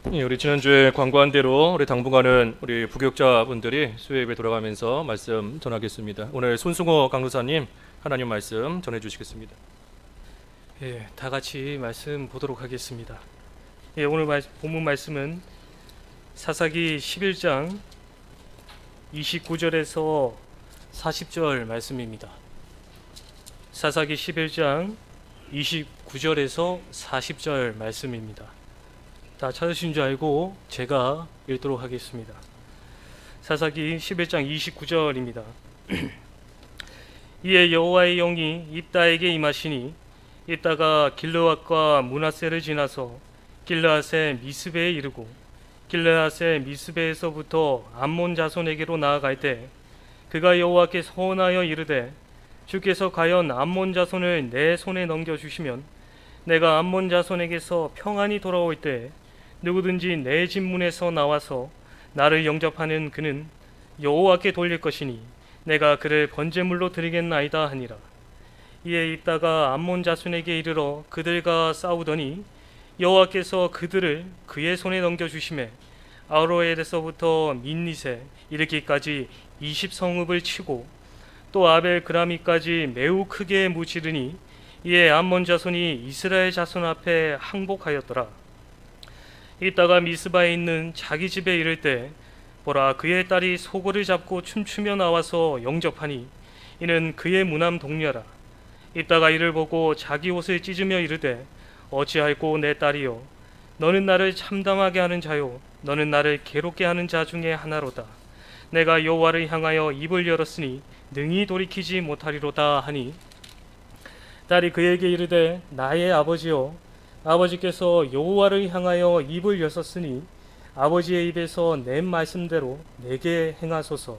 예, 우리 지난주에 광고한 대로 우리 당분간은 우리 부교육자분들이 수요예배 돌아가면서 말씀 전하겠습니다. 오늘 손승호 강도사님 하나님 말씀 전해주시겠습니다. 예, 다 같이 말씀 보도록 하겠습니다. 예, 오늘 본문 말씀은 사사기 11장 29절에서 40절 말씀입니다. 사사기 11장 29절에서 40절 말씀입니다. 다 찾으신 줄 알고 제가 읽도록 하겠습니다. 사사기 11장 29절입니다. 이에 여호와의 영이 입다에게 임하시니 입다가 길르앗과 므낫세를 지나서 길르앗의 미스베에 이르고 길르앗의 미스베에서부터 암몬 자손에게로 나아갈 때 그가 여호와께 서원하여 이르되 주께서 과연 암몬 자손을 내 손에 넘겨주시면 내가 암몬 자손에게서 평안히 돌아올 때 누구든지 내 집 문에서 나와서 나를 영접하는 그는 여호와께 돌릴 것이니 내가 그를 번제물로 드리겠나이다 하니라. 이에 입다가 암몬 자손에게 이르러 그들과 싸우더니 여호와께서 그들을 그의 손에 넘겨주시매 아로엘에서부터 민닛에 이르기까지 20성읍을 치고 또 아벨 그라미까지 매우 크게 무찌르니 이에 암몬 자손이 이스라엘 자손 앞에 항복하였더라. 이따가 미스바에 있는 자기 집에 이를 때 보라 그의 딸이 소고를 잡고 춤추며 나와서 영접하니 이는 그의 무남 동료라. 이따가 이를 보고 자기 옷을 찢으며 이르되 어찌할꼬 내 딸이요 너는 나를 참담하게 하는 자요 너는 나를 괴롭게 하는 자 중에 하나로다. 내가 여호와를 향하여 입을 열었으니 능히 돌이키지 못하리로다 하니 딸이 그에게 이르되 나의 아버지요 아버지께서 여호와를 향하여 입을 여셨으니 아버지의 입에서 낸 말씀대로 내게 행하소서.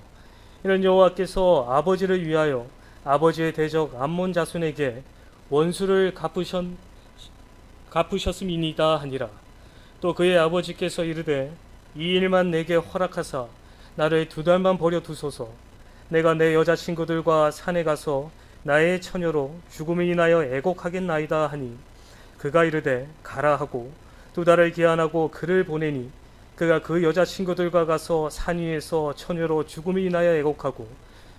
이는 여호와께서 아버지를 위하여 아버지의 대적 암몬 자손에게 원수를 갚으셨음이니이다 하니라. 또 그의 아버지께서 이르되 이 일만 내게 허락하사 나를 2달만 버려두소서. 내가 내 여자친구들과 산에 가서 나의 처녀로 죽음을 인하여 애곡하겠나이다 하니 그가 이르되 가라 하고 2달을 기한하고 그를 보내니 그가 그 여자친구들과 가서 산 위에서 처녀로 죽음을 인하여 애곡하고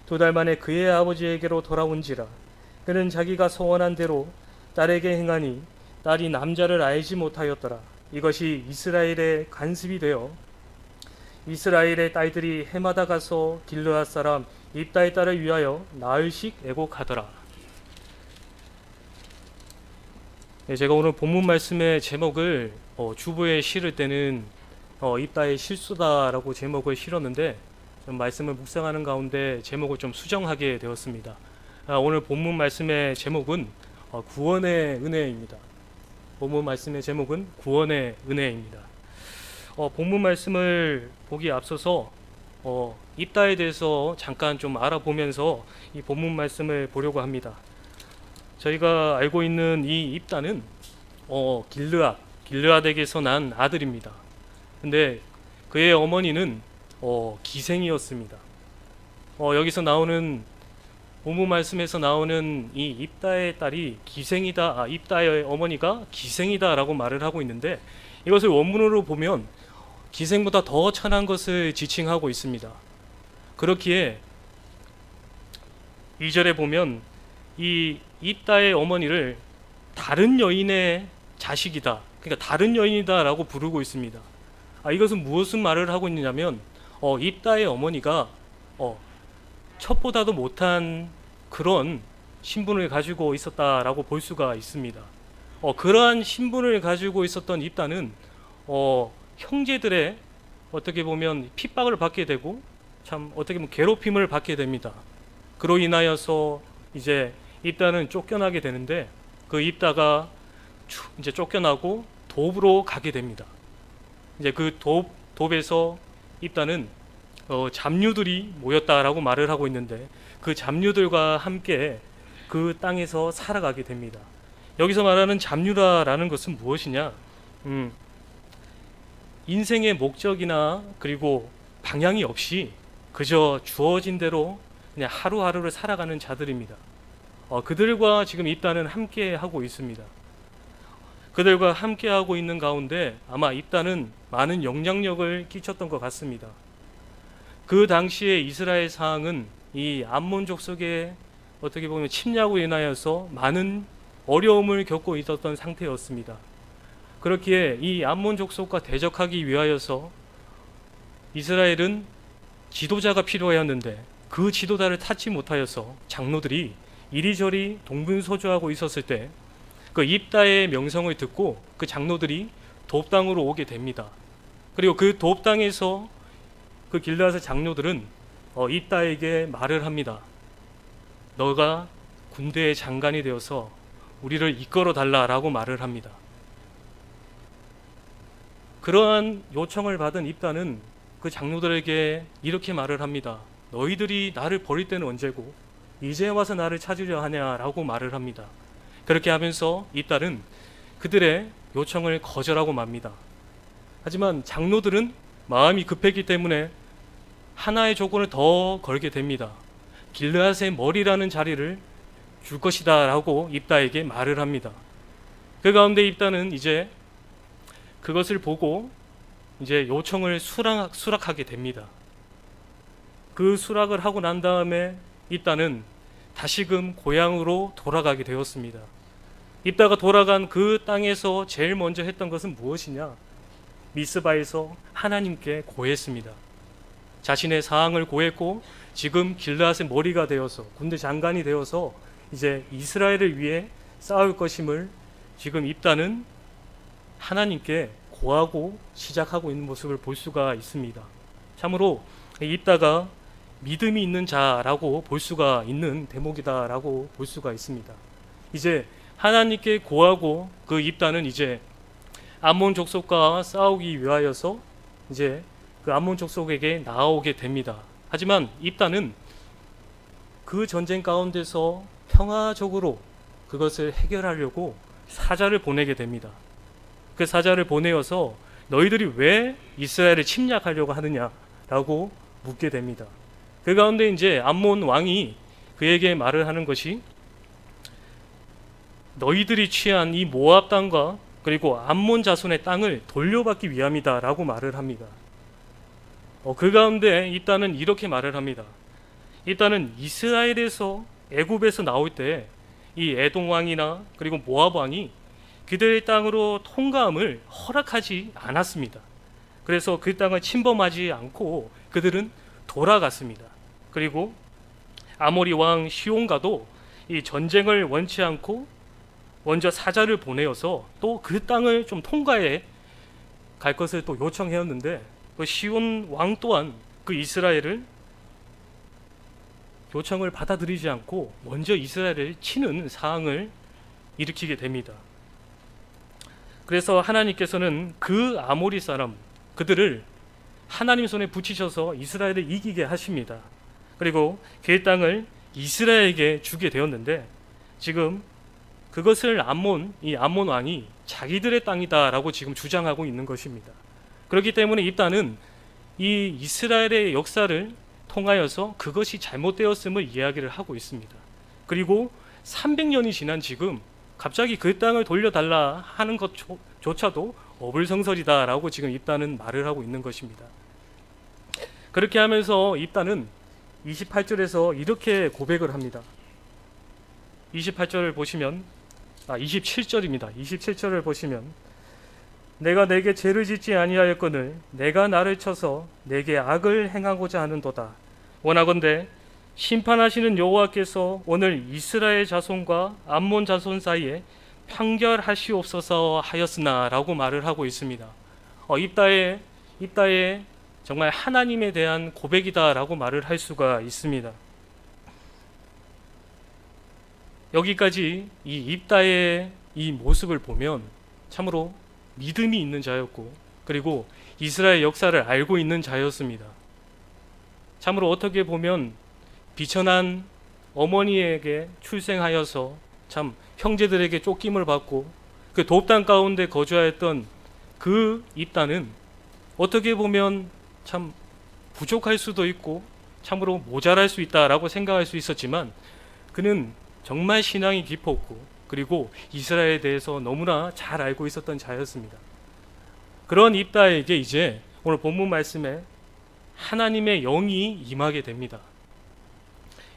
2달 만에 그의 아버지에게로 돌아온지라. 그는 자기가 소원한 대로 딸에게 행하니 딸이 남자를 알지 못하였더라. 이것이 이스라엘의 관습이 되어 이스라엘의 딸들이 해마다 가서 길르앗 사람 입다의 딸을 위하여 나흘씩 애곡하더라. 네, 제가 오늘 본문 말씀의 제목을 주부에 실을 때는 입다의 실수다라고 제목을 실었는데 좀 말씀을 묵상하는 가운데 제목을 좀 수정하게 되었습니다. 오늘 본문 말씀의 제목은 구원의 은혜입니다. 본문 말씀의 제목은 구원의 은혜입니다. 본문 말씀을 보기 앞서서 입다에 대해서 잠깐 좀 알아보면서 이 본문 말씀을 보려고 합니다. 저희가 알고 있는 이 입다는 길르앗에게서 난 아들입니다. 근데 그의 어머니는 기생이었습니다. 여기서 나오는 본문 말씀에서 나오는 이 입다의 딸이 기생이다, 입다의 어머니가 기생이다라고 말을 하고 있는데 이것을 원문으로 보면 기생보다 더 천한 것을 지칭하고 있습니다. 그렇기에 2절에 보면 이 입다의 어머니를 다른 여인의 자식이다, 그러니까 다른 여인이다라고 부르고 있습니다. 이것은 무엇을 말을 하고 있느냐면 입다의 어머니가 첩보다도 못한 그런 신분을 가지고 있었다라고 볼 수가 있습니다. 그러한 신분을 가지고 있었던 입다는 형제들의 어떻게 보면 핍박을 받게 되고 참 어떻게 보면 괴롭힘을 받게 됩니다. 그로 인하여서 이제 입다는 쫓겨나게 되는데 그 입다가 이제 쫓겨나고 돕으로 가게 됩니다. 이제 그 돕에서 입다는 잡류들이 모였다라고 말을 하고 있는데 그 잡류들과 함께 그 땅에서 살아가게 됩니다. 여기서 말하는 잡류라는 것은 무엇이냐? 인생의 목적이나 그리고 방향이 없이 그저 주어진 대로 그냥 하루하루를 살아가는 자들입니다. 그들과 지금 입다는 함께 하고 있습니다. 그들과 함께하고 있는 가운데 아마 입다는 많은 영향력을 끼쳤던 것 같습니다. 그 당시에 이스라엘 상황은 이 암몬 족속의 어떻게 보면 침략으로 인하여서 많은 어려움을 겪고 있었던 상태였습니다. 그렇기에 이 암몬 족속과 대적하기 위하여서 이스라엘은 지도자가 필요하였는데 그 지도자를 찾지 못하여서 장로들이 이리저리 동분서주하고 있었을 때 그 입다의 명성을 듣고 그 장로들이 돕당으로 오게 됩니다. 그리고 그 돕당에서 그 길르앗의 장로들은 입다에게 말을 합니다. 너가 군대의 장관이 되어서 우리를 이끌어 달라라고 말을 합니다. 그러한 요청을 받은 입다는 그 장로들에게 이렇게 말을 합니다. 너희들이 나를 버릴 때는 언제고 이제 와서 나를 찾으려 하냐라고 말을 합니다. 그렇게 하면서 입다는 그들의 요청을 거절하고 맙니다. 하지만 장로들은 마음이 급했기 때문에 하나의 조건을 더 걸게 됩니다. 길르앗의 머리라는 자리를 줄 것이다 라고 입다에게 말을 합니다. 그 가운데 입다는 이제 그것을 보고 이제 요청을 수락하게 됩니다. 그 수락을 하고 난 다음에 입다는 다시금 고향으로 돌아가게 되었습니다. 입다가 돌아간 그 땅에서 제일 먼저 했던 것은 무엇이냐? 미스바에서 하나님께 고했습니다. 자신의 사항을 고했고 지금 길르앗의 머리가 되어서 군대 장관이 되어서 이제 이스라엘을 위해 싸울 것임을 지금 입다는 하나님께 고하고 시작하고 있는 모습을 볼 수가 있습니다. 참으로 입다가 믿음이 있는 자라고 볼 수가 있는 대목이다라고 볼 수가 있습니다. 이제 하나님께 고하고 그 입다는 이제 암몬 족속과 싸우기 위하여서 이제 그 암몬 족속에게 나아오게 됩니다. 하지만 입다는 그 전쟁 가운데서 평화적으로 그것을 해결하려고 사자를 보내게 됩니다. 그 사자를 보내어서 너희들이 왜 이스라엘을 침략하려고 하느냐라고 묻게 됩니다. 그 가운데 이제 암몬 왕이 그에게 말을 하는 것이 너희들이 취한 이 모압 땅과 그리고 암몬 자손의 땅을 돌려받기 위함이다라고 말을 합니다. 그 가운데 입다는 이렇게 말을 합니다. 입다는 이스라엘에서 애굽에서 나올 때 이 에돔 왕이나 그리고 모압 왕이 그들의 땅으로 통과함을 허락하지 않았습니다. 그래서 그 땅을 침범하지 않고 그들은 돌아갔습니다. 그리고 아모리 왕 시온과도 이 전쟁을 원치 않고 먼저 사자를 보내어서 또 그 땅을 좀 통과해 갈 것을 또 요청해왔는데 그 시온 왕 또한 그 이스라엘을 요청을 받아들이지 않고 먼저 이스라엘을 치는 사항을 일으키게 됩니다. 그래서 하나님께서는 그 아모리 사람 그들을 하나님 손에 붙이셔서 이스라엘을 이기게 하십니다. 그리고 그 땅을 이스라엘에게 주게 되었는데 지금 그것을 이 암몬 왕이 자기들의 땅이다라고 지금 주장하고 있는 것입니다. 그렇기 때문에 입다는 이 이스라엘의 역사를 통하여서 그것이 잘못되었음을 이야기를 하고 있습니다. 그리고 300년이 지난 지금 갑자기 그 땅을 돌려달라 하는 것조차도 어불성설이다라고 지금 입다는 말을 하고 있는 것입니다. 그렇게 하면서 입다는 28절에서 이렇게 고백을 합니다. 28절을 보시면 27절입니다. 27절을 보시면 내가 내게 죄를 짓지 아니하였거늘 내가 나를 쳐서 내게 악을 행하고자 하는도다. 원하건대 심판하시는 여호와께서 오늘 이스라엘 자손과 암몬 자손 사이에 판결하시옵소서 하였으나라고 말을 하고 있습니다. 입다의 정말 하나님에 대한 고백이다라고 말을 할 수가 있습니다. 여기까지 이 입다의 이 모습을 보면 참으로 믿음이 있는 자였고 그리고 이스라엘 역사를 알고 있는 자였습니다. 참으로 어떻게 보면 비천한 어머니에게 출생하여서 참 형제들에게 쫓김을 받고 그 돕당 가운데 거주하였던 그 입다는 어떻게 보면 참 부족할 수도 있고 참으로 모자랄 수 있다라고 생각할 수 있었지만 그는 정말 신앙이 깊었고 그리고 이스라엘에 대해서 너무나 잘 알고 있었던 자였습니다. 그런 입다에게 이제 오늘 본문 말씀에 하나님의 영이 임하게 됩니다.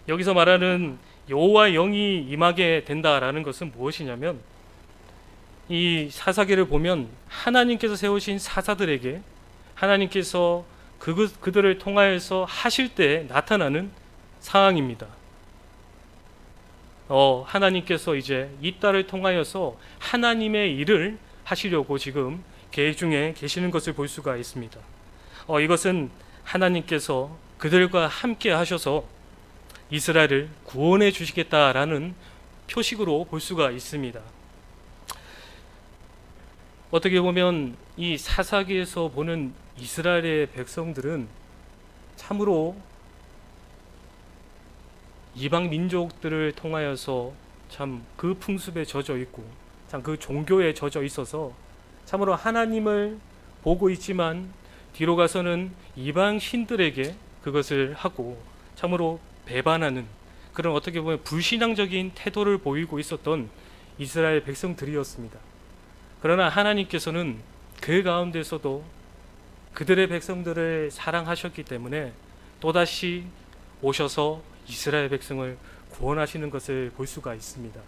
여기서 말하는 여호와의 영이 임하게 된다라는 것은 무엇이냐면, 이 사사기를 보면 하나님께서 세우신 사사들에게 하나님께서 그들을 통하여서 하실 때 나타나는 상황입니다. 하나님께서 이제 입다를 통하여서 하나님의 일을 하시려고 지금 계획 중에 계시는 것을 볼 수가 있습니다. 이것은 하나님께서 그들과 함께 하셔서 이스라엘을 구원해 주시겠다라는 표식으로 볼 수가 있습니다. 어떻게 보면 이 사사기에서 보는 이스라엘의 백성들은 참으로 이방 민족들을 통하여서 참 그 풍습에 젖어 있고 참 그 종교에 젖어 있어서 참으로 하나님을 보고 있지만 뒤로 가서는 이방 신들에게 그것을 하고 참으로 배반하는 그런 어떻게 보면 불신앙적인 태도를 보이고 있었던 이스라엘 백성들이었습니다. 그러나 하나님께서는 그 가운데서도 그들의 백성들을 사랑하셨기 때문에 또다시 오셔서 이스라엘 백성을 구원하시는 것을 볼 수가 있습니다.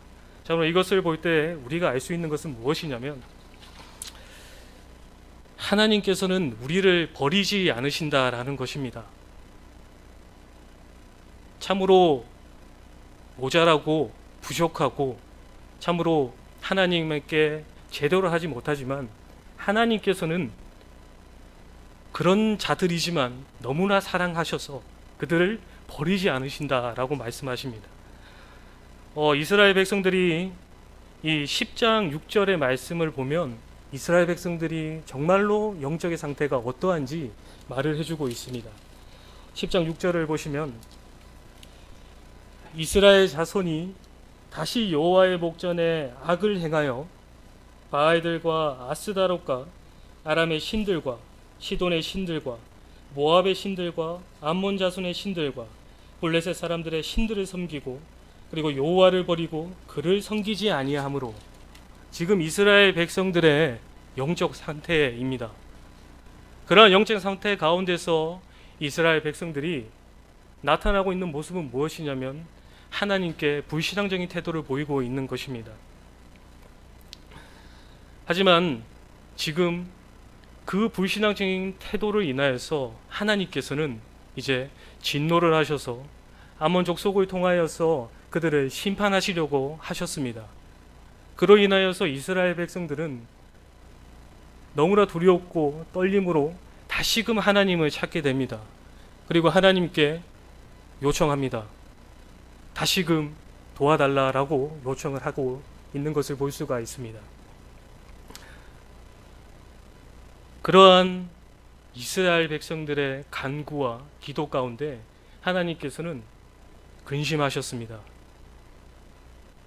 자, 그럼 이것을 볼 때 우리가 알 수 있는 것은 무엇이냐면, 하나님께서는 우리를 버리지 않으신다라는 것입니다. 참으로 모자라고 부족하고 참으로 하나님께 제대로 하지 못하지만 하나님께서는 그런 자들이지만 너무나 사랑하셔서 그들을 버리지 않으신다라고 말씀하십니다. 이스라엘 백성들이 이 10장 6절의 말씀을 보면 이스라엘 백성들이 정말로 영적의 상태가 어떠한지 말을 해주고 있습니다. 10장 6절을 보시면 이스라엘 자손이 다시 여호와의 목전에 악을 행하여 바알들과 아스다롯과 아람의 신들과 시돈의 신들과 모압의 신들과 암몬 자손의 신들과 블레셋 사람들의 신들을 섬기고 그리고 여호와를 버리고 그를 섬기지 아니하므로, 지금 이스라엘 백성들의 영적 상태입니다. 그러한 영적 상태 가운데서 이스라엘 백성들이 나타나고 있는 모습은 무엇이냐면 하나님께 불신앙적인 태도를 보이고 있는 것입니다. 하지만 지금 그 불신앙적인 태도를 인하여서 하나님께서는 이제 진노를 하셔서 아몬 족속을 통하여서 그들을 심판하시려고 하셨습니다. 그로 인하여서 이스라엘 백성들은 너무나 두렵고 떨림으로 다시금 하나님을 찾게 됩니다. 그리고 하나님께 요청합니다. 다시금 도와달라라고 요청을 하고 있는 것을 볼 수가 있습니다. 그러한 이스라엘 백성들의 간구와 기도 가운데 하나님께서는 근심하셨습니다.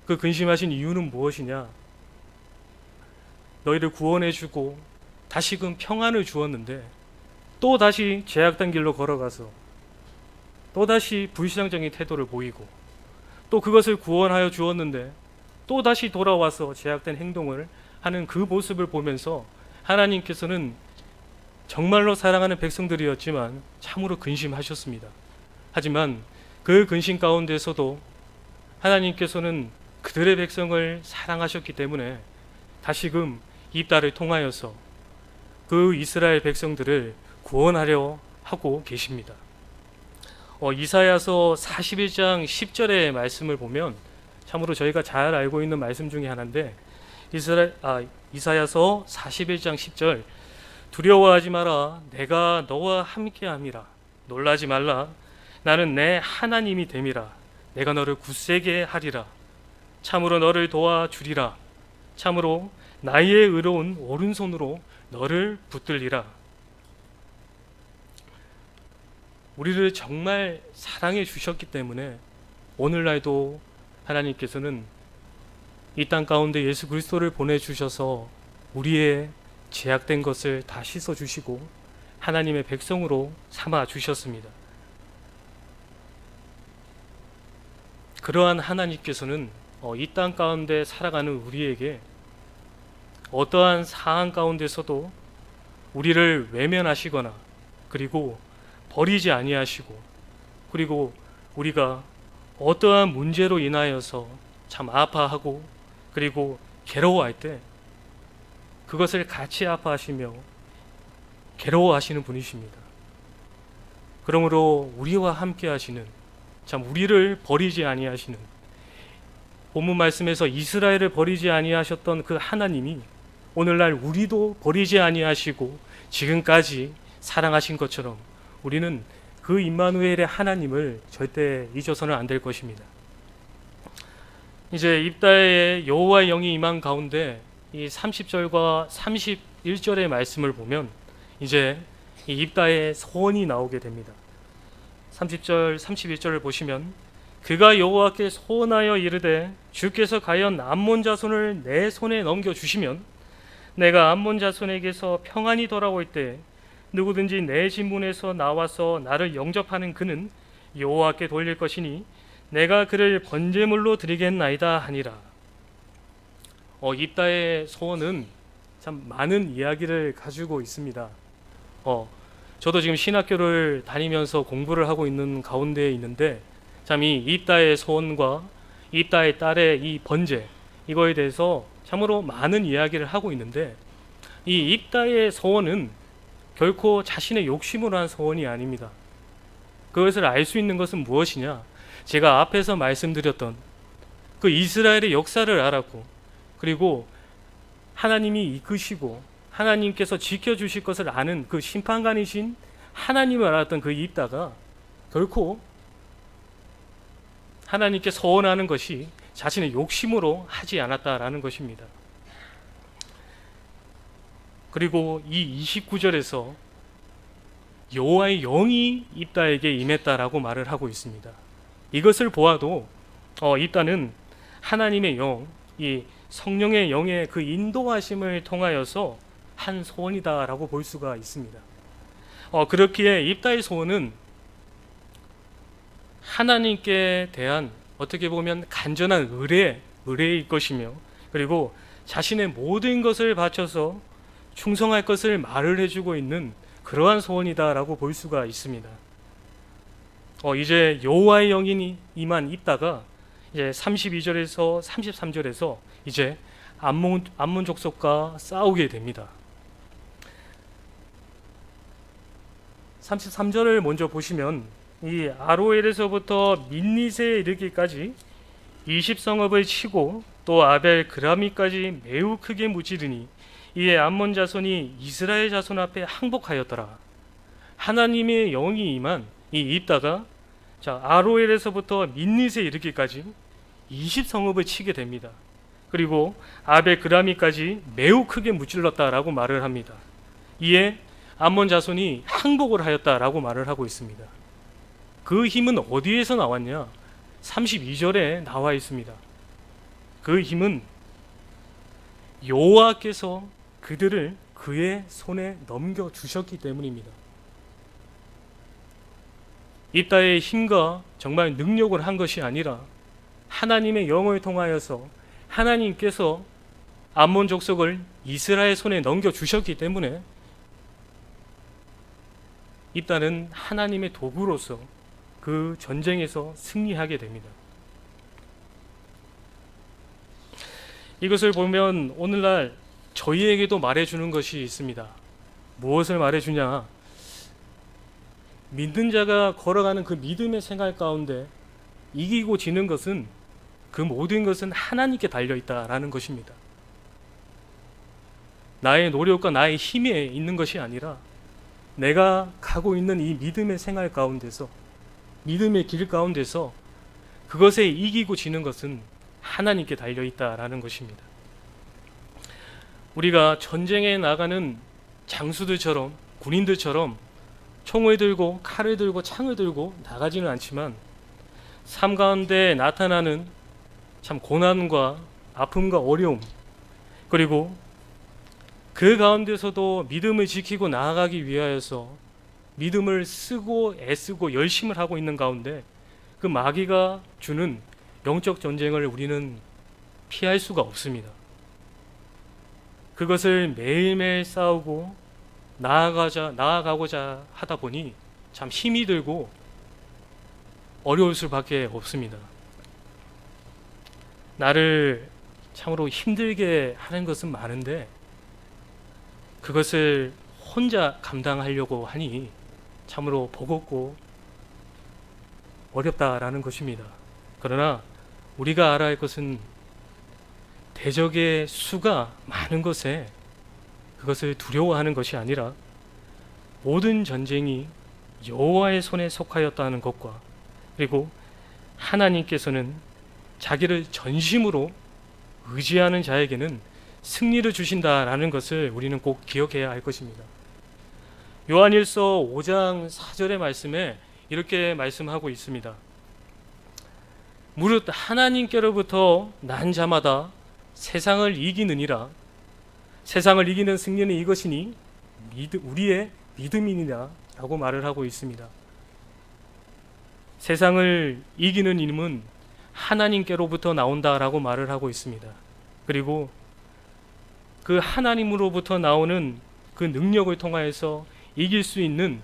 그 근심하신 이유는 무엇이냐? 너희를 구원해주고 다시금 평안을 주었는데 또 다시 죄악된 길로 걸어가서 또 다시 불신앙적인 태도를 보이고, 또 그것을 구원하여 주었는데 또 다시 돌아와서 죄악된 행동을 하는 그 모습을 보면서 하나님께서는 정말로 사랑하는 백성들이었지만 참으로 근심하셨습니다. 하지만 그 근심 가운데서도 하나님께서는 그들의 백성을 사랑하셨기 때문에 다시금 입다를 통하여서 그 이스라엘 백성들을 구원하려 하고 계십니다. 이사야서 41장 10절의 말씀을 보면 참으로 저희가 잘 알고 있는 말씀 중에 하나인데, 이사야서 41장 10절, 두려워하지 마라, 내가 너와 함께함이라, 놀라지 말라, 나는 내 하나님이 됨이라, 내가 너를 굳세게 하리라, 참으로 너를 도와주리라, 참으로 나의 의로운 오른손으로 너를 붙들리라. 우리를 정말 사랑해 주셨기 때문에 오늘날도 하나님께서는 이 땅 가운데 예수 그리스도를 보내주셔서 우리의 죄악된 것을 다 씻어주시고 하나님의 백성으로 삼아 주셨습니다. 그러한 하나님께서는 이 땅 가운데 살아가는 우리에게 어떠한 상황 가운데서도 우리를 외면하시거나 그리고 버리지 아니하시고 그리고 우리가 어떠한 문제로 인하여서 참 아파하고 그리고 괴로워할 때 그것을 같이 아파하시며 괴로워하시는 분이십니다. 그러므로 우리와 함께 하시는 참 우리를 버리지 아니하시는 본문 말씀에서 이스라엘을 버리지 아니하셨던 그 하나님이 오늘날 우리도 버리지 아니하시고 지금까지 사랑하신 것처럼 우리는 그 임마누엘의 하나님을 절대 잊어서는 안 될 것입니다. 이제 입다에 여호와의 영이 임한 가운데 이 30절과 31절의 말씀을 보면 이제 이 입다의 소원이 나오게 됩니다. 30절, 31절을 보시면 그가 여호와께 소원하여 이르되 주께서 과연 암몬 자손을 내 손에 넘겨 주시면 내가 암몬 자손에게서 평안히 돌아올 때 누구든지 내 진문에서 나와서 나를 영접하는 그는 여호와께 돌릴 것이니 내가 그를 번제물로 드리겠나이다 하니라. 입다의 소원은 참 많은 이야기를 가지고 있습니다. 저도 지금 신학교를 다니면서 공부를 하고 있는 가운데에 있는데 참 이 입다의 소원과 입다의 딸의 이 번제 이거에 대해서 참으로 많은 이야기를 하고 있는데 이 입다의 소원은 결코 자신의 욕심으로 한 소원이 아닙니다. 그것을 알 수 있는 것은 무엇이냐? 제가 앞에서 말씀드렸던 그 이스라엘의 역사를 알았고 그리고 하나님이 이끄시고 하나님께서 지켜주실 것을 아는 그 심판관이신 하나님을 알았던 그 입다가 결코 하나님께 서원하는 것이 자신의 욕심으로 하지 않았다라는 것입니다. 그리고 이 29절에서 여호와의 영이 입다에게 임했다라고 말을 하고 있습니다. 이것을 보아도 입다는 하나님의 영, 이 성령의 영의 그 인도하심을 통하여서 한 소원이다라고 볼 수가 있습니다. 그렇기에 입다의 소원은 하나님께 대한 어떻게 보면 간절한 의뢰일 것이며 그리고 자신의 모든 것을 바쳐서 충성할 것을 말을 해주고 있는 그러한 소원이다라고 볼 수가 있습니다. 이제 여호와의 영이 임한 입다가 이제 32절에서 33절에서 이제 암몬 족속과 싸우게 됩니다. 33절을 먼저 보시면 이 아로엘에서부터 민닛에 이르기까지 20성읍을 치고 또 아벨 그라미까지 매우 크게 무찌르니 이에 암몬 자손이 이스라엘 자손 앞에 항복하였더라. 하나님의 영이 임한 이 입다가 아로엘에서부터 민닛에 이르기까지 20성읍을 치게 됩니다. 그리고 아벨 그라미까지 매우 크게 무찔렀다라고 말을 합니다. 이에 암몬 자손이 항복을 하였다라고 말을 하고 있습니다. 그 힘은 어디에서 나왔냐? 32절에 나와 있습니다. 그 힘은 여호와께서 그들을 그의 손에 넘겨 주셨기 때문입니다. 입다의 힘과 정말 능력을 한 것이 아니라 하나님의 영을 통하여서 하나님께서 암몬 족속을 이스라엘 손에 넘겨 주셨기 때문에 입다는 하나님의 도구로서 그 전쟁에서 승리하게 됩니다. 이것을 보면 오늘날 저희에게도 말해주는 것이 있습니다. 무엇을 말해주냐? 믿는 자가 걸어가는 그 믿음의 생활 가운데 이기고 지는 것은 그 모든 것은 하나님께 달려있다라는 것입니다. 나의 노력과 나의 힘에 있는 것이 아니라 내가 가고 있는 이 믿음의 생활 가운데서 믿음의 길 가운데서 그것에 이기고 지는 것은 하나님께 달려있다라는 것입니다. 우리가 전쟁에 나가는 장수들처럼 군인들처럼 총을 들고 칼을 들고 창을 들고 나가지는 않지만 삶 가운데 나타나는 참 고난과 아픔과 어려움 그리고 그 가운데서도 믿음을 지키고 나아가기 위하여서 믿음을 쓰고 애쓰고 열심을 하고 있는 가운데 그 마귀가 주는 영적 전쟁을 우리는 피할 수가 없습니다. 그것을 매일매일 싸우고 나아가고자 하다 보니 참 힘이 들고 어려울 수밖에 없습니다. 나를 참으로 힘들게 하는 것은 많은데 그것을 혼자 감당하려고 하니 참으로 버겁고 어렵다라는 것입니다. 그러나 우리가 알아야 할 것은 대적의 수가 많은 것에 그것을 두려워하는 것이 아니라 모든 전쟁이 여호와의 손에 속하였다는 것과 그리고 하나님께서는 자기를 전심으로 의지하는 자에게는 승리를 주신다라는 것을 우리는 꼭 기억해야 할 것입니다. 요한일서 5장 4절의 말씀에 이렇게 말씀하고 있습니다. 무릇 하나님께로부터 난 자마다 세상을 이기느니라. 세상을 이기는 승리는 이것이니 우리의 믿음이니라 라고 말을 하고 있습니다. 세상을 이기는 이름은 하나님께로부터 나온다라고 말을 하고 있습니다. 그리고 그 하나님으로부터 나오는 그 능력을 통하여서 이길 수 있는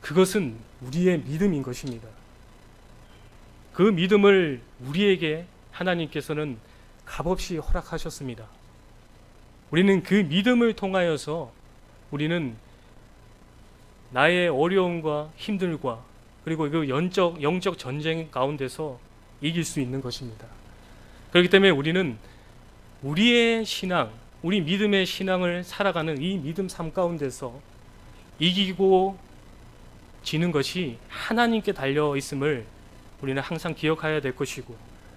그것은 우리의 믿음인 것입니다. 그 믿음을 우리에게 하나님께서는 값없이 허락하셨습니다. 우리는 그 믿음을 통하여서 우리는 나의 어려움과 힘들과 그리고 그 영적 전쟁 가운데서 이길 수 있는 것입니다. 그렇기 때문에 우리는 우리의 신앙, 우리 믿음의 신앙을 살아가는 이 믿음 삶 가운데서 이기고 지는 것이 하나님께 달려 있음을 우리는 항상 기억해야 될 것이고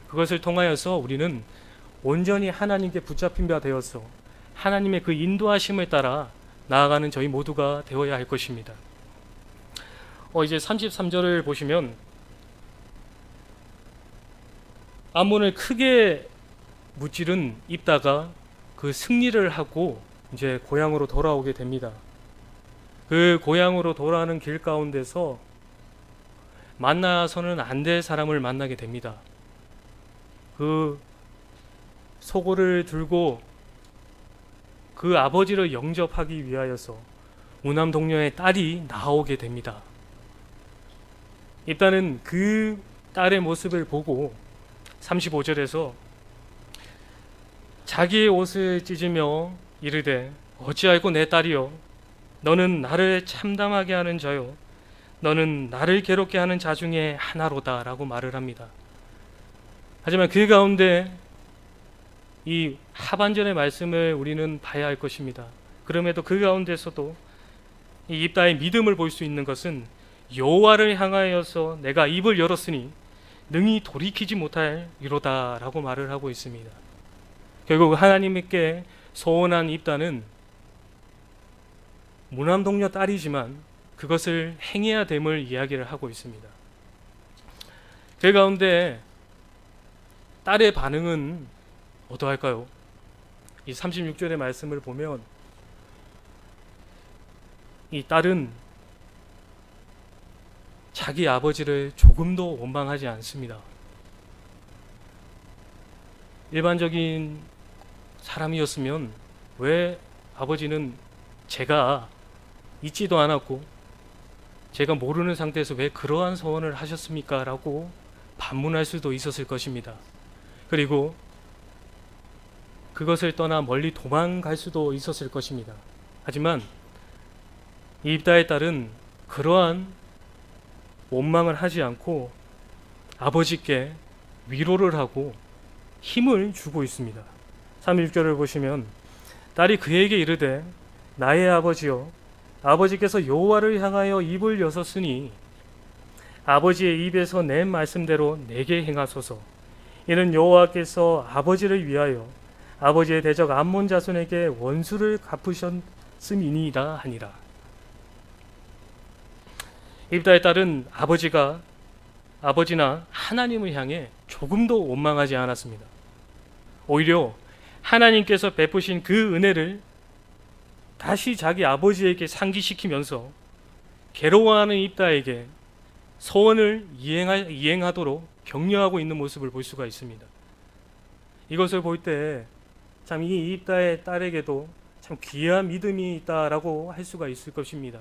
그것을 통하여서 우리는 온전히 하나님께 붙잡힌 바 되어서 하나님의 그 인도하심을 따라 나아가는 저희 모두가 되어야 할 것입니다. 이제 33절을 보시면 암몬을 크게 무찌른 입다가 그 승리를 하고 이제 고향으로 돌아오게 됩니다. 그 고향으로 돌아오는 길 가운데서 만나서는 안 될 사람을 만나게 됩니다. 그 소고를 들고 그 아버지를 영접하기 위하여서 우남 동료의 딸이 나오게 됩니다. 일단은 그 딸의 모습을 보고 35절에서 자기의 옷을 찢으며 이르되 어찌하고 내 딸이여 너는 나를 참담하게 하는 자요 너는 나를 괴롭게 하는 자 중에 하나로다 라고 말을 합니다. 하지만 그 가운데 이 하반절의 말씀을 우리는 봐야 할 것입니다. 그럼에도 그 가운데서도 이 입다의 믿음을 볼 수 있는 것은 여호와를 향하여서 내가 입을 열었으니 능히 돌이키지 못할 이로다 라고 말을 하고 있습니다. 결국 하나님께 소원한 입다는 무남동녀 딸이지만 그것을 행해야 됨을 이야기를 하고 있습니다. 그 가운데 딸의 반응은 어떠할까요? 이 36절의 말씀을 보면 이 딸은 자기 아버지를 조금도 원망하지 않습니다. 일반적인 사람이었으면 왜 아버지는 제가 잊지도 않았고 제가 모르는 상태에서 왜 그러한 소원을 하셨습니까? 라고 반문할 수도 있었을 것입니다. 그리고 그것을 떠나 멀리 도망갈 수도 있었을 것입니다. 하지만 입다의 딸은 그러한 원망을 하지 않고 아버지께 위로를 하고 힘을 주고 있습니다. 36절을 보시면 딸이 그에게 이르되 나의 아버지여 아버지께서 여호와를 향하여 입을 여섰으니 아버지의 입에서 낸 말씀대로 내게 행하소서. 이는 여호와께서 아버지를 위하여 아버지의 대적 암몬 자손에게 원수를 갚으셨음이니이다 하니라. 입다의 딸은 아버지나 하나님을 향해 조금도 원망하지 않았습니다. 오히려 하나님께서 베푸신 그 은혜를 다시 자기 아버지에게 상기시키면서 괴로워하는 입다에게 소원을 이행하도록 격려하고 있는 모습을 볼 수가 있습니다. 이것을 볼 때 참 이 입다의 딸에게도 참 귀한 믿음이 있다라고 할 수가 있을 것입니다.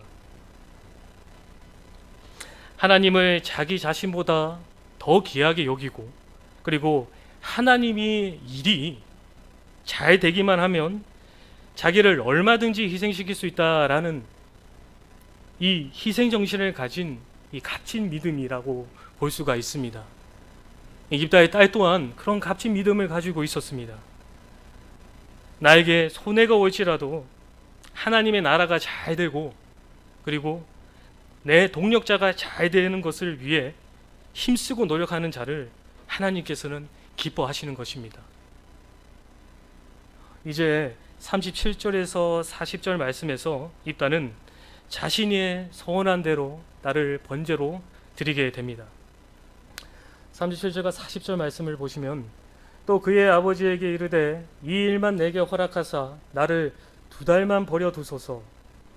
하나님을 자기 자신보다 더 귀하게 여기고, 그리고 하나님이 일이 잘 되기만 하면 자기를 얼마든지 희생시킬 수 있다라는 이 희생 정신을 가진 이 값진 믿음이라고 볼 수가 있습니다. 입다의 딸 또한 그런 값진 믿음을 가지고 있었습니다. 나에게 손해가 올지라도 하나님의 나라가 잘 되고, 그리고 내 동력자가 잘 되는 것을 위해 힘쓰고 노력하는 자를 하나님께서는 기뻐하시는 것입니다. 이제 37절에서 40절 말씀에서 입다는 자신의 서원한 대로 나를 번제로 드리게 됩니다. 37절과 40절 말씀을 보시면, 또 그의 아버지에게 이르되 이 일만 내게 허락하사 나를 2달만 버려 두소서.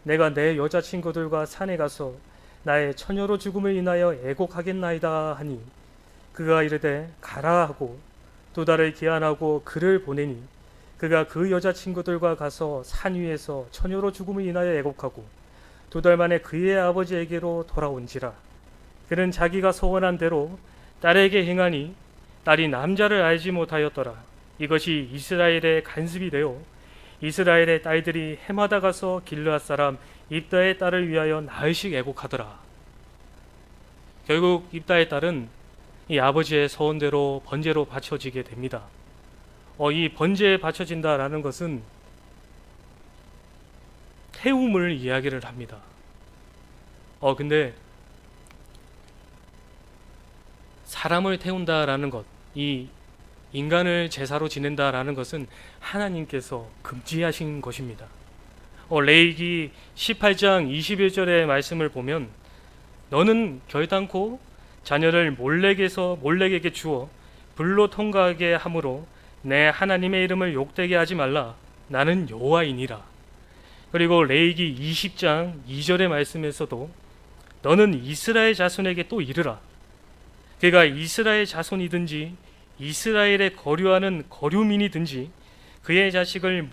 내가 내 여자친구들과 산에 가서 나의 처녀로 죽음을 인하여 애곡하겠나이다 하니, 그가 이르되 가라 하고 2달을 기한하고 그를 보내니, 그가 그 여자친구들과 가서 산 위에서 처녀로 죽음을 인하여 애곡하고 2달 만에 그의 아버지에게로 돌아온지라. 그는 자기가 서원한 대로 딸에게 행하니 딸이 남자를 알지 못하였더라. 이것이 이스라엘의 간습이 되어 이스라엘의 딸들이 해마다 가서 길르앗 사람 입다의 딸을 위하여 나흘씩 애곡하더라. 결국 입다의 딸은 이 아버지의 서원대로 번제로 바쳐지게 됩니다. 이 번제에 바쳐진다라는 것은 태움을 이야기를 합니다. 근데 사람을 태운다라는 것, 이 인간을 제사로 지낸다라는 것은 하나님께서 금지하신 것입니다. 레위기 18장 21절의 말씀을 보면, 너는 결단코 자녀를 몰렉에게 주어 불로 통과하게 함으로 내 하나님의 이름을 욕되게 하지 말라. 나는 여호와이니라. 그리고 레위기 20장 2절의 말씀에서도 너는 이스라엘 자손에게 또 이르라. 그가 이스라엘 자손이든지 이스라엘에 거류하는 거류민이든지 그의 자식을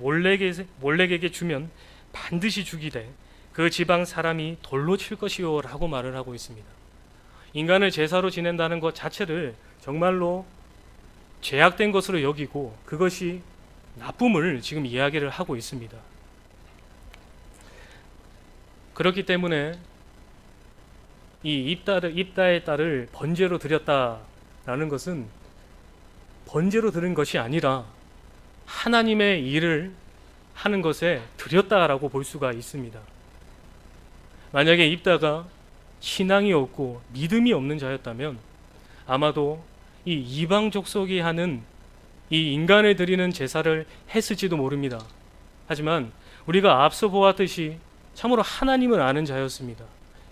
몰렉에게 주면 반드시 죽이되 그 지방 사람이 돌로 칠 것이요 라고 말을 하고 있습니다. 인간을 제사로 지낸다는 것 자체를 정말로 죄악된 것으로 여기고, 그것이 나쁨을 지금 이야기를 하고 있습니다. 그렇기 때문에 이 입다의 딸을 번제로 드렸다라는 것은 번제로 드린 것이 아니라 하나님의 일을 하는 것에 드렸다라고 볼 수가 있습니다. 만약에 입다가 신앙이 없고 믿음이 없는 자였다면 아마도 이 이방 족속이 하는 이 인간을 드리는 제사를 했을지도 모릅니다. 하지만 우리가 앞서 보았듯이 참으로 하나님을 아는 자였습니다.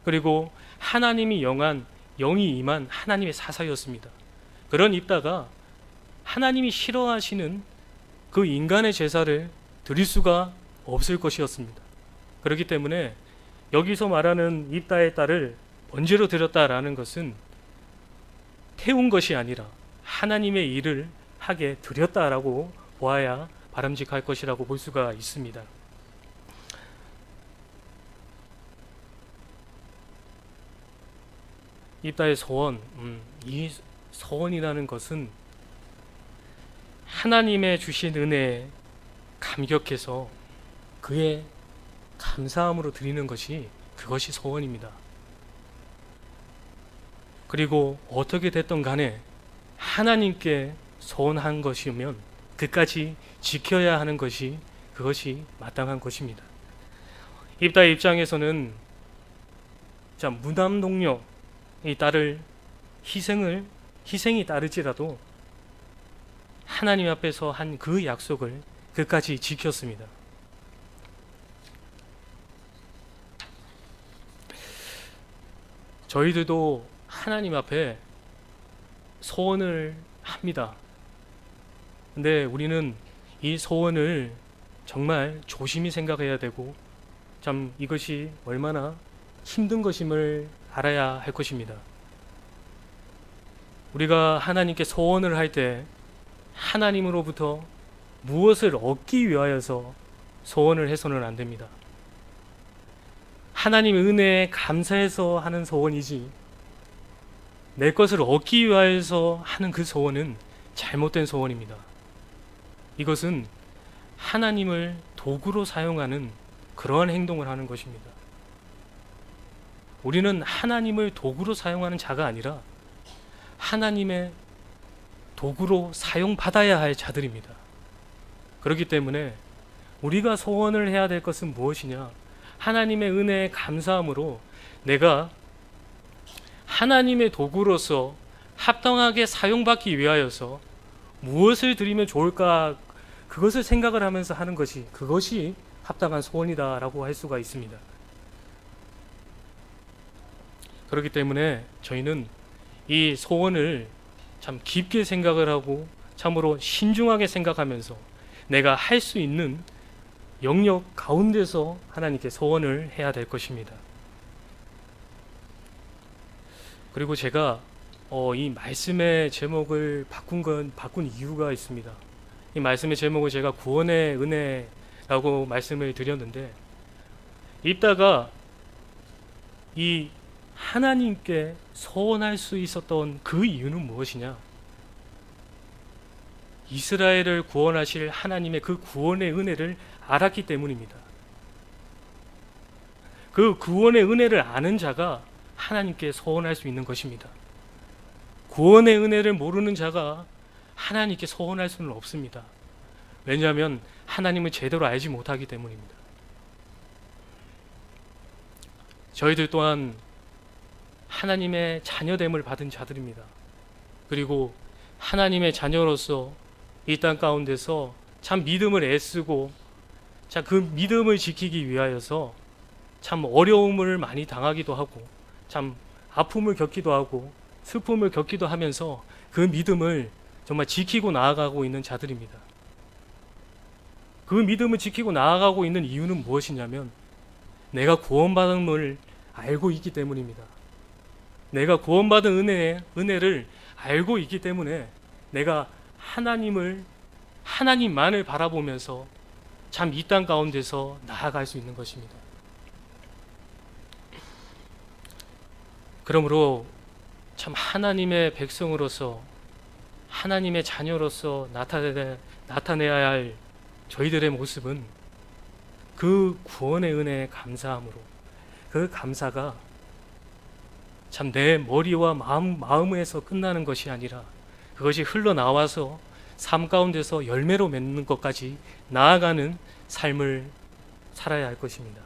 그리고 하나님이 영이 임한 하나님의 사사였습니다. 그런 입다가 하나님이 싫어하시는 그 인간의 제사를 드릴 수가 없을 것이었습니다. 그렇기 때문에 여기서 말하는 입다의 딸을 번제로 드렸다라는 것은 태운 것이 아니라 하나님의 일을 하게 드렸다라고 보아야 바람직할 것이라고 볼 수가 있습니다. 입다의 서원, 이 서원이라는 것은 하나님의 주신 은혜에 감격해서 그의 감사함으로 드리는 것이, 그것이 서원입니다. 그리고 어떻게 됐든 간에 하나님께 서원한 것이면 그까지 지켜야 하는 것이, 그것이 마땅한 것입니다. 입다의 입장에서는 무남동력 이 딸을 희생이 따르지라도 하나님 앞에서 한 그 약속을 그까지 지켰습니다. 저희들도 하나님 앞에 소원을 합니다. 근데 우리는 이 소원을 정말 조심히 생각해야 되고, 참 이것이 얼마나 힘든 것임을 알아야 할 것입니다. 우리가 하나님께 소원을 할 때 하나님으로부터 무엇을 얻기 위하여서 소원을 해서는 안 됩니다. 하나님의 은혜에 감사해서 하는 소원이지 내 것을 얻기 위하여서 하는 그 소원은 잘못된 소원입니다. 이것은 하나님을 도구로 사용하는 그러한 행동을 하는 것입니다. 우리는 하나님을 도구로 사용하는 자가 아니라 하나님의 도구로 사용받아야 할 자들입니다. 그렇기 때문에 우리가 소원을 해야 될 것은 무엇이냐? 하나님의 은혜에 감사함으로 내가 하나님의 도구로서 합당하게 사용받기 위하여서 무엇을 드리면 좋을까? 그것을 생각을 하면서 하는 것이 그것이 합당한 소원이다라고 할 수가 있습니다. 그렇기 때문에 저희는 이 소원을 참 깊게 생각을 하고 참으로 신중하게 생각하면서 내가 할 수 있는 영역 가운데서 하나님께 소원을 해야 될 것입니다. 그리고 제가 이 말씀의 제목을 바꾼 이유가 있습니다. 이 말씀의 제목을 제가 구원의 은혜라고 말씀을 드렸는데, 이따가 이 하나님께 소원할 수 있었던 그 이유는 무엇이냐? 이스라엘을 구원하실 하나님의 그 구원의 은혜를 알았기 때문입니다. 그 구원의 은혜를 아는 자가 하나님께 소원할 수 있는 것입니다. 구원의 은혜를 모르는 자가 하나님께 소원할 수는 없습니다. 왜냐하면 하나님을 제대로 알지 못하기 때문입니다. 저희들 또한 하나님의 자녀됨을 받은 자들입니다. 그리고 하나님의 자녀로서 이 땅 가운데서 참 믿음을 애쓰고 자, 그 믿음을 지키기 위하여서 참 어려움을 많이 당하기도 하고 참 아픔을 겪기도 하고 슬픔을 겪기도 하면서 그 믿음을 정말 지키고 나아가고 있는 자들입니다. 그 믿음을 지키고 나아가고 있는 이유는 무엇이냐면 내가 구원받음을 알고 있기 때문입니다. 내가 구원받은 은혜를 알고 있기 때문에 내가 하나님만을 바라보면서 참 이 땅 가운데서 나아갈 수 있는 것입니다. 그러므로 참 하나님의 백성으로서 하나님의 자녀로서 나타내야 할 저희들의 모습은 그 구원의 은혜에 감사함으로, 그 감사가 참 내 머리와 마음에서 끝나는 것이 아니라 그것이 흘러나와서 삶 가운데서 열매로 맺는 것까지 나아가는 삶을 살아야 할 것입니다.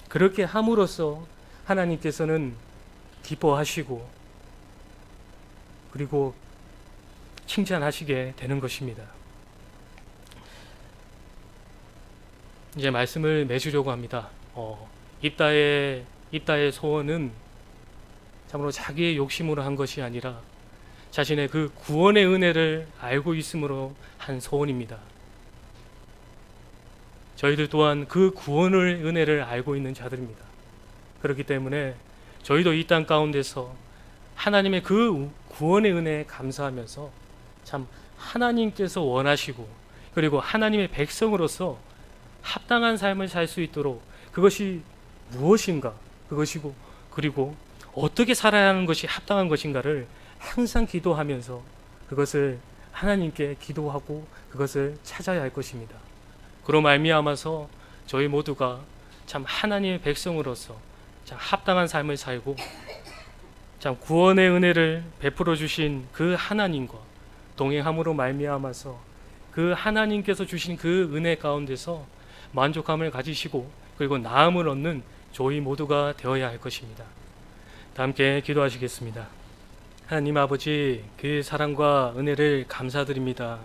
그렇게 함으로써 하나님께서는 기뻐하시고 그리고 칭찬하시게 되는 것입니다. 이제 말씀을 맺으려고 합니다. 입다의 소원은 참으로 자기의 욕심으로 한 것이 아니라 자신의 그 구원의 은혜를 알고 있음으로 한 소원입니다. 저희들 또한 그 구원의 은혜를 알고 있는 자들입니다. 그렇기 때문에 저희도 이 땅 가운데서 하나님의 그 구원의 은혜에 감사하면서 참 하나님께서 원하시고 그리고 하나님의 백성으로서 합당한 삶을 살 수 있도록 그것이 무엇인가, 그것이고 그리고 어떻게 살아야 하는 것이 합당한 것인가를 항상 기도하면서 그것을 하나님께 기도하고 그것을 찾아야 할 것입니다. 그로 말미암아서 저희 모두가 참 하나님의 백성으로서 참 합당한 삶을 살고 참 구원의 은혜를 베풀어 주신 그 하나님과 동행함으로 말미암아서 그 하나님께서 주신 그 은혜 가운데서 만족함을 가지시고 그리고 나음을 얻는 저희 모두가 되어야 할 것입니다. 다 함께 기도하시겠습니다. 하나님 아버지, 그 사랑과 은혜를 감사드립니다.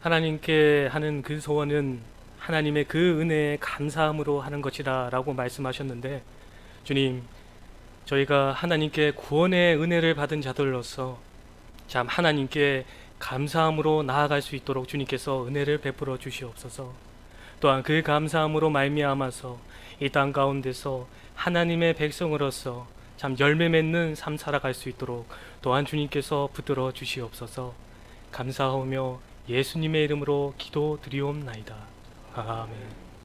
하나님께 하는 그 소원은 하나님의 그 은혜에 감사함으로 하는 것이라 라고 말씀하셨는데, 주님, 저희가 하나님께 구원의 은혜를 받은 자들로서 참 하나님께 감사함으로 나아갈 수 있도록 주님께서 은혜를 베풀어 주시옵소서. 또한 그 감사함으로 말미암아서 이 땅 가운데서 하나님의 백성으로서 참 열매 맺는 삶 살아갈 수 있도록 또한 주님께서 붙들어 주시옵소서. 감사하며 예수님의 이름으로 기도드리옵나이다. 아멘.